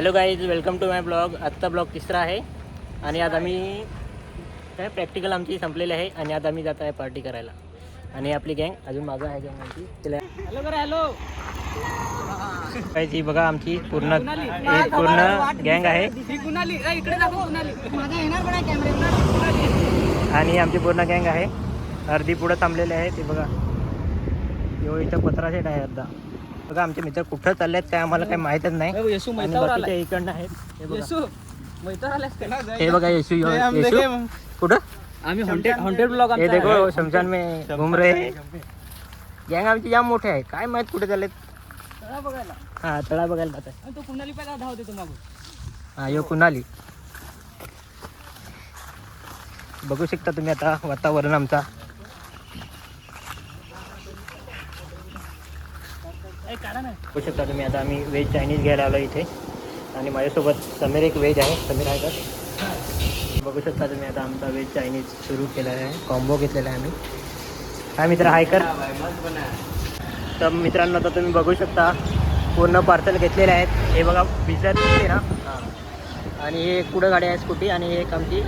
Hello guys, welcome to my blog. आत्ता blog तिसरा आहे आणि आज आम्ही काय प्रॅक्टिकल आमची संपलेली आहे आणि आज आम्ही जात आहे पार्टी करायला. आणि आपली गँग अजून मागं आहे, गँग आमची तिला हॅलो करा. हॅलो ही बघा आमची पूर्ण गँग आहे आणि आमची पूर्ण गँग आहे. अर्धी पुढं थांबलेले आहे ते बघा. इथं 15 सेट आहे अर्धा. बघा आमचे मित्र कुठं चालले आहेत काय आम्हाला काही माहीतच नाही. आणि बाकीच्या इकडनं आहेत हे बघा. यशू कुठं आम्ही हॉन्टेड ब्लॉग हे देखो शमशान में घूम रहे हैं. गँग आमची जाम मोठे आहे, काय माहित कुठे चाललेत. हा तळा बघायला जात आहे. तो कुणाली पहिला धावते तुम्हाला. हा यो कुणाली बघू शकता तुम्ही आता वातावरण आमचा. बघू शकता तुम्ही आता आम्ही व्हेज चायनीज घ्यायला आलो इथे आणि माझ्यासोबत समीर एक व्हेज आहे. समीर आहे का बघू शकता तुम्ही. आता आमचा व्हेज चायनीज सुरू केलेला आहे, कॉम्बो घेतलेला आहे आम्ही. काय मित्र हाय कर. तर मित्रांनो आता तुम्ही बघू शकता पूर्ण पार्सल घेतलेले आहेत. हे बघा बिझनेस आहे ना. आणि हे एक पुढं गाडी आहे स्कूटी आणि एक आमची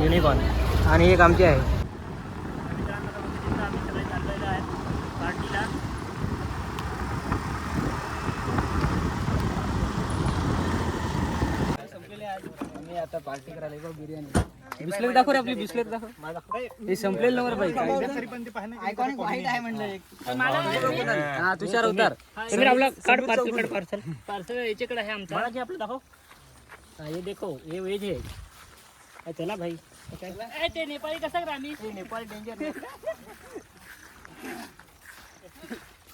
युनिकॉर्न आणि एक आमची आहे. मित्रांनो आम्ही सगळे चाललेलो आहे पार्टीला. आम्ही आता पार्टी करायला येतो. बिर्याणी बिस्लेट दाखव रे, आपली बिस्लेट दाखव. हे संपलेलं नंबर बाई आयकॉनिक वाईट आहे म्हणलं एक. हा तुषार अवतार तुम्ही आपला कार्ड पार्सल याच्याकडे आहे आमचा. मला जे आपलं दाखव. हा हे देखो हे वेज आहे. चला भाई ते नेपाळी कसं करा आम्ही. नेपाळी डेंजर.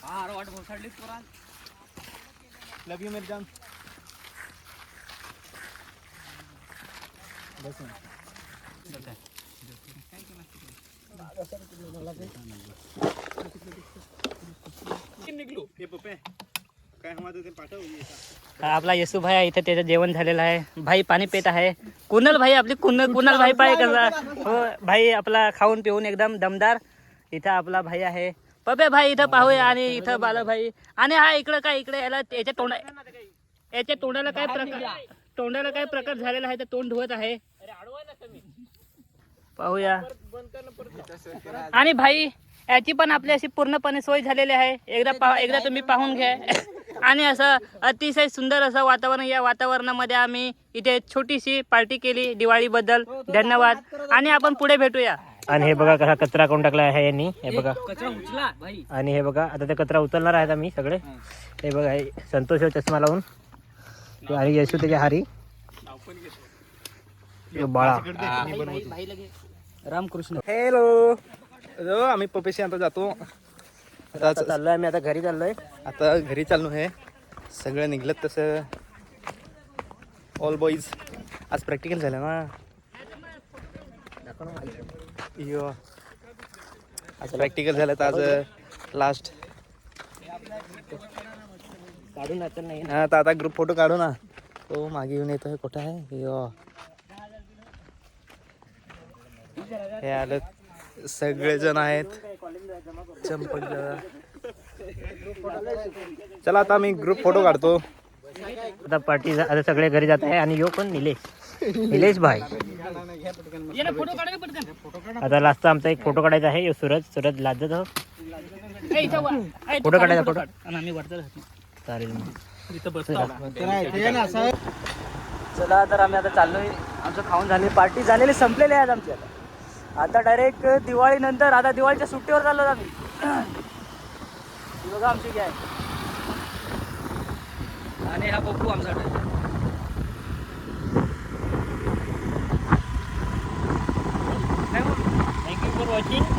हा अरे वाट भोसाडलीच पोरा. लव यू मेरी जान. बस आपला येसू भाई इथे त्याचं जेवण झालेलं आहे. भाई पाणी पेत आहे. कुणाल भाई आपली कुणाल भाई पाय कसा हो भाई आपला खाऊन पिऊन एकदम दमदार. इथं आपला भाई आहे पप्पे भाई इथं पाहूया. आणि इथं बाला भाई आणि हा इकडं काय इकडे याला याच्या तोंडाला काय प्रकार झालेला आहे. तर तोंड धुवत आहे. पाहूया. आणि भाई याची पण आपली अशी पूर्णपणे सोय झालेली आहे. एकदा तुम्ही पाहून घ्या. आणि असं अतिशय सुंदर असं वातावरण. या वातावरणामध्ये आम्ही इथे छोटीशी पार्टी केली दिवाळीबद्दल. धन्यवाद आणि आपण पुढे भेटूया. आणि हे बघा कसा कचरा करून टाकला आहे यांनी. हे बघा आणि हे बघा आता ते कचरा उचलणार आहेत आम्ही सगळे. हे बघा हे संतोष चष्मा लावून आणि यशू त्याच्या हारी बाळा रामकृष्ण. हॅलो आम्ही पपेशी आता जातो. आता चाललोय आम्ही. आता घरी चाललोय. आता घरी चाललो आहे. सगळं निघलं तसं. ऑल बॉईज आज प्रॅक्टिकल झालं ना. आज प्रॅक्टिकल झालं तर आज लास्ट काढून आता नाही. हा तर आता ग्रुप फोटो काढू ना. तो मागे येऊन येतोय. कुठं आहे हे आलं. सगळेजण आहेत. चंपक चला आता मी ग्रुप फोटो काढतो. आता पार्टी आता सगळे घरी जात आहे. आणि यो पण निलेश भाई. आता लास्टचा आमचा एक फोटो काढायचा आहे. सूरज लाजत हो फोटो काढायचा. फोटो चालेल. चला तर आम्ही आता चाललोय. आमचं खाऊन झाले, पार्टी झालेली संपलेली आहे आमची. आता डायरेक्ट दिवाळी नंतर आता दिवाळीच्या सुट्टीवर चाललो आम्ही. बघा आमची काय. आणि हा बघू आमचा. Thank you for watching.